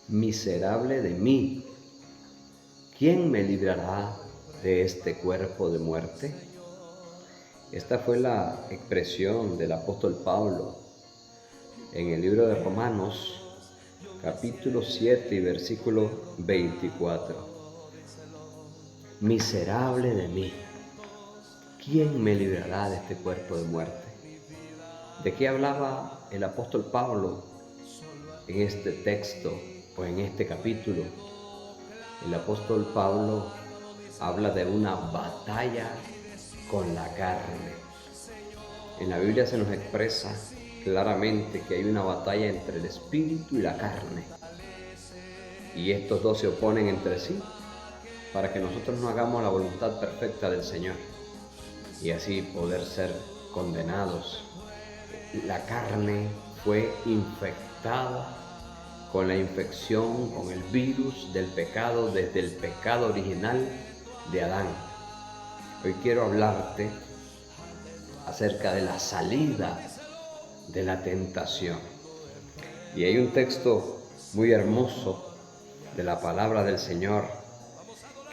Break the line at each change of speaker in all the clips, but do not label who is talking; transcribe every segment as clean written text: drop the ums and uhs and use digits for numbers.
Miserable de mí, ¿quién me librará de este cuerpo de muerte? Esta fue la expresión del apóstol Pablo en el libro de Romanos, capítulo 7 y versículo 24. Miserable de mí, ¿quién me librará de este cuerpo de muerte? ¿De qué hablaba el apóstol Pablo en este texto o en este capítulo? El apóstol Pablo habla de una batalla con la carne. En la Biblia se nos expresa claramente que hay una batalla entre el espíritu y la carne. Y estos dos se oponen entre sí para que nosotros no hagamos la voluntad perfecta del Señor y así poder ser condenados. La carne fue infectada con la infección, con el virus del pecado, desde el pecado original de Adán. Hoy quiero hablarte acerca de la salida de la tentación. Y hay un texto muy hermoso de la palabra del Señor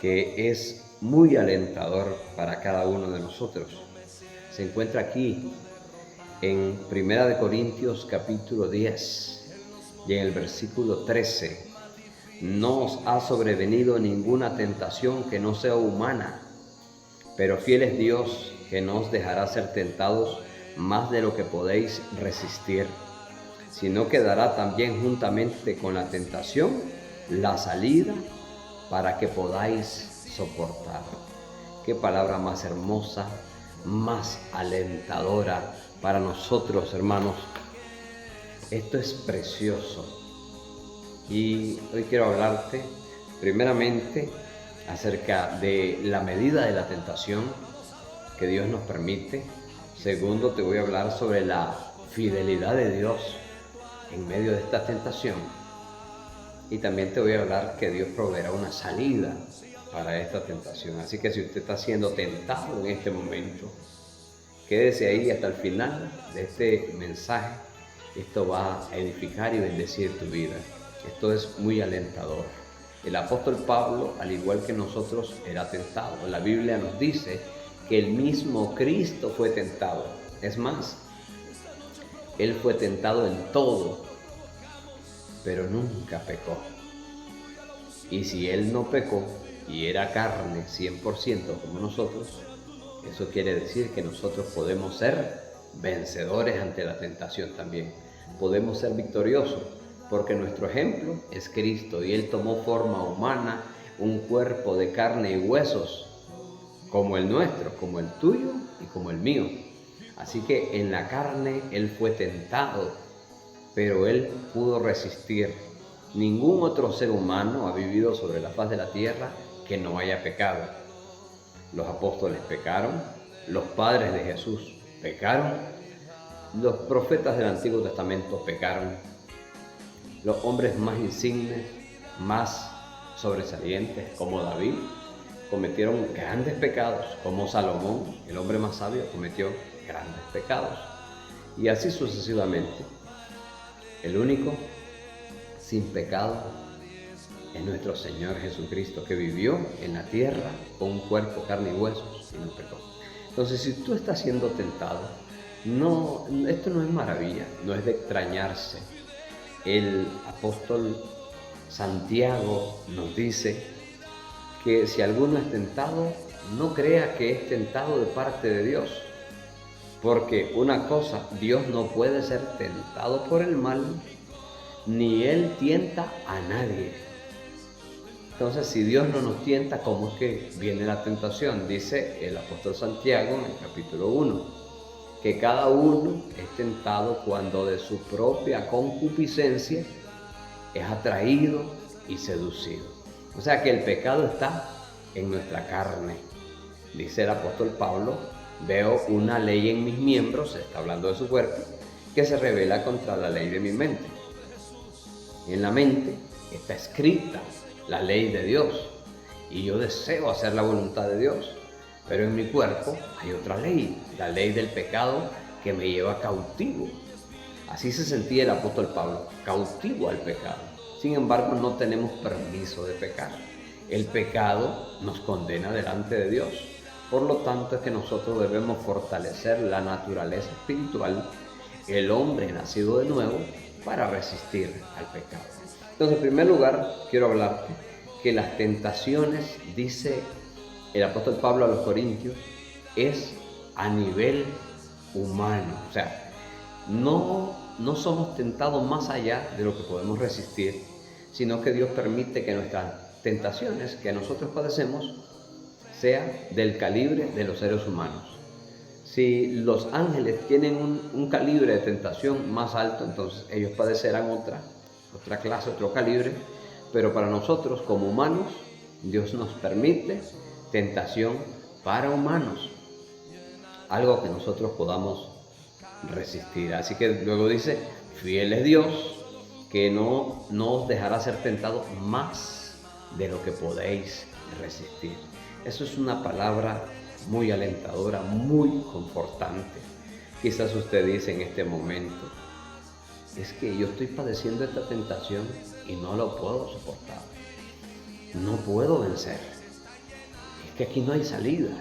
que es muy alentador para cada uno de nosotros. Se encuentra aquí en 1 Corintios capítulo 10 y en el versículo 13. No os ha sobrevenido ninguna tentación que no sea humana, pero fiel es Dios, que no os dejará ser tentados más de lo que podéis resistir, sino que dará también juntamente con la tentación la salida para que podáis soportar. Qué palabra más hermosa, más alentadora para nosotros, hermanos. Esto es precioso. Y hoy quiero hablarte primeramente acerca de la medida de la tentación que Dios nos permite. Segundo, te voy a hablar sobre la fidelidad de Dios en medio de esta tentación. Y también te voy a hablar que Dios proveerá una salida para esta tentación. Así que si usted está siendo tentado en este momento, quédese ahí hasta el final de este mensaje. Esto va a edificar y bendecir tu vida. Esto es muy alentador. El apóstol Pablo, al igual que nosotros, era tentado. La Biblia nos dice que el mismo Cristo fue tentado. Es más, Él fue tentado en todo, pero nunca pecó. Y si Él no pecó y era carne 100% como nosotros, eso quiere decir que nosotros podemos ser vencedores ante la tentación también. Podemos ser victoriosos porque nuestro ejemplo es Cristo y Él tomó forma humana, un cuerpo de carne y huesos como el nuestro, como el tuyo y como el mío. Así que en la carne Él fue tentado, pero Él pudo resistir. Ningún otro ser humano ha vivido sobre la faz de la tierra que no haya pecado. Los apóstoles pecaron, los padres de Jesús pecaron, los profetas del Antiguo Testamento pecaron, los hombres más insignes, más sobresalientes como David, cometieron grandes pecados, como Salomón, el hombre más sabio, cometió grandes pecados. Y así sucesivamente. El único sin pecado es nuestro Señor Jesucristo, que vivió en la tierra con un cuerpo, carne y huesos y no pecó. Entonces, si tú estás siendo tentado, esto no es maravilla, no es de extrañarse. El apóstol Santiago nos dice que si alguno es tentado, no crea que es tentado de parte de Dios. Porque una cosa, Dios no puede ser tentado por el mal, ni Él tienta a nadie. Entonces, si Dios no nos tienta, ¿cómo es que viene la tentación? Dice el apóstol Santiago en el capítulo 1, que cada uno es tentado cuando de su propia concupiscencia es atraído y seducido. O sea que el pecado está en nuestra carne. Dice el apóstol Pablo, veo una ley en mis miembros, está hablando de su cuerpo, que se revela contra la ley de mi mente. En la mente está escrita la ley de Dios y yo deseo hacer la voluntad de Dios, pero en mi cuerpo hay otra ley, la ley del pecado que me lleva cautivo. Así se sentía el apóstol Pablo, cautivo al pecado. Sin embargo, no tenemos permiso de pecar. El pecado nos condena delante de Dios. Por lo tanto, es que nosotros debemos fortalecer la naturaleza espiritual, el hombre nacido de nuevo, para resistir al pecado. Entonces, en primer lugar, quiero hablarte que las tentaciones, dice el apóstol Pablo a los Corintios, es a nivel humano. O sea, no somos tentados más allá de lo que podemos resistir, sino que Dios permite que nuestras tentaciones que nosotros padecemos sea del calibre de los seres humanos. Si los ángeles tienen un calibre de tentación más alto, entonces ellos padecerán otra clase, otro calibre, pero para nosotros como humanos, Dios nos permite tentación para humanos, algo que nosotros podamos resistir. Así que luego dice, fiel es Dios, que no os dejará ser tentado más de lo que podéis resistir. Eso es una palabra muy alentadora, muy confortante. Quizás usted dice en este momento, es que yo estoy padeciendo esta tentación y no lo puedo soportar, no puedo vencer, es que aquí no hay salida,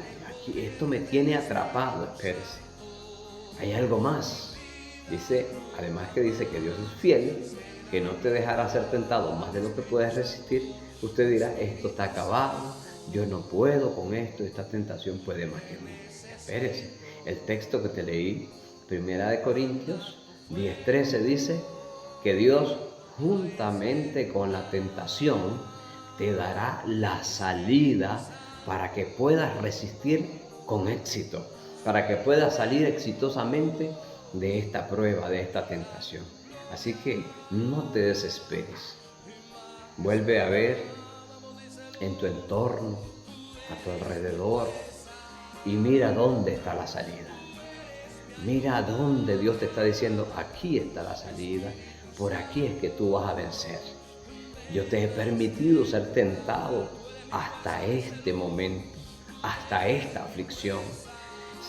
esto me tiene atrapado. Espérese, hay algo más. Dice, además que dice que Dios es fiel, que no te dejará ser tentado más de lo que puedes resistir. Usted dirá, esto está acabado, yo no puedo con esto, esta tentación puede más que mí. Espérese, el texto que te leí, 1 Corintios 10:13, dice que Dios juntamente con la tentación te dará la salida para que puedas resistir con éxito, para que puedas salir exitosamente de esta prueba, de esta tentación. Así que no te desesperes. Vuelve a ver en tu entorno, a tu alrededor, y mira dónde está la salida. Mira dónde Dios te está diciendo, aquí está la salida, por aquí es que tú vas a vencer. Yo te he permitido ser tentado hasta este momento, hasta esta aflicción.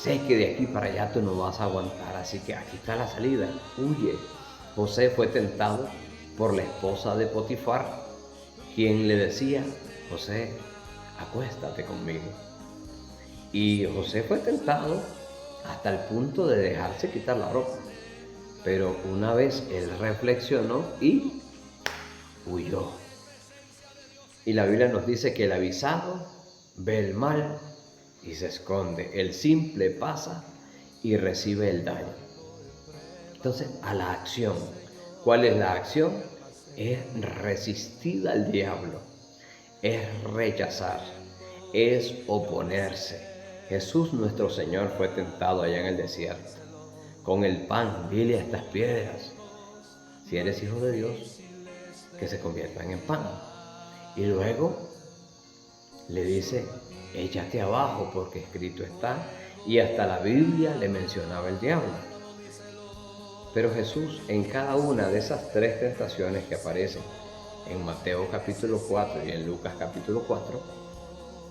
Sé que de aquí para allá tú no vas a aguantar, así que aquí está la salida, huye. José fue tentado por la esposa de Potifar, quien le decía, José, acuéstate conmigo. Y José fue tentado hasta el punto de dejarse quitar la ropa. Pero una vez él reflexionó y huyó. Y la Biblia nos dice que el avisado ve el mal y se esconde. El simple pasa y recibe el daño. Entonces, a la acción. ¿Cuál es la acción? Es resistir al diablo, es rechazar, es oponerse. Jesús nuestro Señor fue tentado allá en el desierto. Con el pan, dile a estas piedras, si eres hijo de Dios, que se conviertan en pan. Y luego le dice, échate abajo porque escrito está, y hasta la Biblia le mencionaba el diablo. Pero Jesús, en cada una de esas tres tentaciones que aparecen en Mateo capítulo 4 y en Lucas capítulo 4,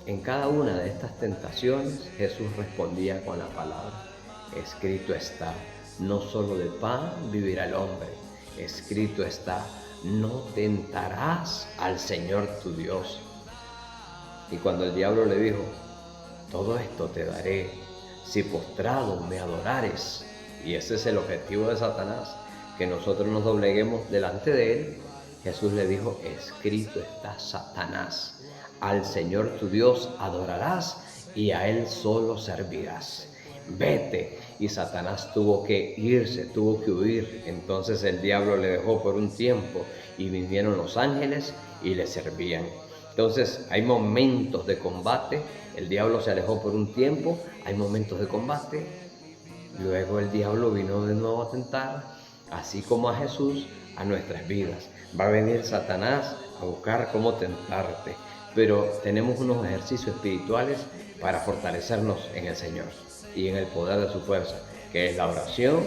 en cada una de estas tentaciones Jesús respondía con la palabra, escrito está, no solo de pan vivirá el hombre, escrito está, no tentarás al Señor tu Dios. Y cuando el diablo le dijo, todo esto te daré si postrado me adorares, y ese es el objetivo de Satanás, que nosotros nos dobleguemos delante de él, Jesús le dijo, escrito está, Satanás, al Señor tu Dios adorarás y a él solo servirás. Vete. Y Satanás tuvo que irse, tuvo que huir. Entonces el diablo le dejó por un tiempo y vinieron los ángeles y le servían. Entonces hay momentos de combate, el diablo se alejó por un tiempo, hay momentos de combate, luego el diablo vino de nuevo a tentar, así como a Jesús, a nuestras vidas. Va a venir Satanás a buscar cómo tentarte, pero tenemos unos ejercicios espirituales para fortalecernos en el Señor y en el poder de su fuerza, que es la oración,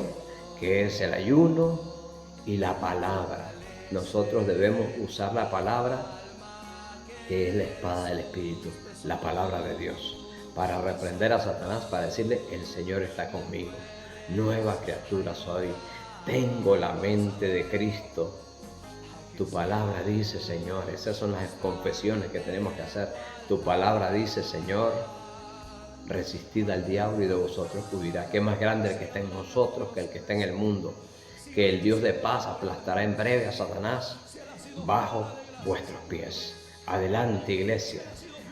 que es el ayuno y la palabra. Nosotros debemos usar la palabra, que es la espada del Espíritu, la palabra de Dios, para reprender a Satanás, para decirle, el Señor está conmigo, nueva criatura soy, tengo la mente de Cristo, Tu palabra dice, Señor, esas son las confesiones que tenemos que hacer. Tu palabra dice, Señor, resistid al diablo y de vosotros huirá. ¿Qué más grande el que está en nosotros que el que está en el mundo? Que el Dios de paz aplastará en breve a Satanás bajo vuestros pies. Adelante, iglesia.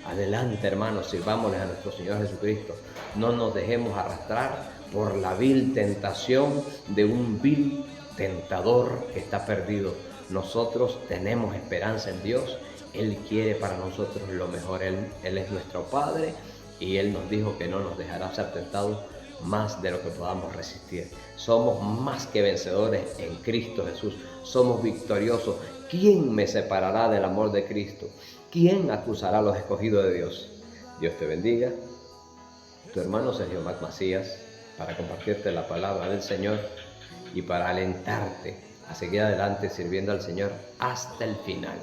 Adelante, hermanos, sirvámosles a nuestro Señor Jesucristo. No nos dejemos arrastrar por la vil tentación de un vil tentador que está perdido. Nosotros tenemos esperanza en Dios. Él quiere para nosotros lo mejor. Él es nuestro Padre y Él nos dijo que no nos dejará ser tentados más de lo que podamos resistir. Somos más que vencedores en Cristo Jesús. Somos victoriosos. ¿Quién me separará del amor de Cristo? ¿Quién acusará a los escogidos de Dios? Dios te bendiga. Tu hermano Sergio Mac Macías, para compartirte la palabra del Señor y para alentarte a seguir adelante sirviendo al Señor hasta el final.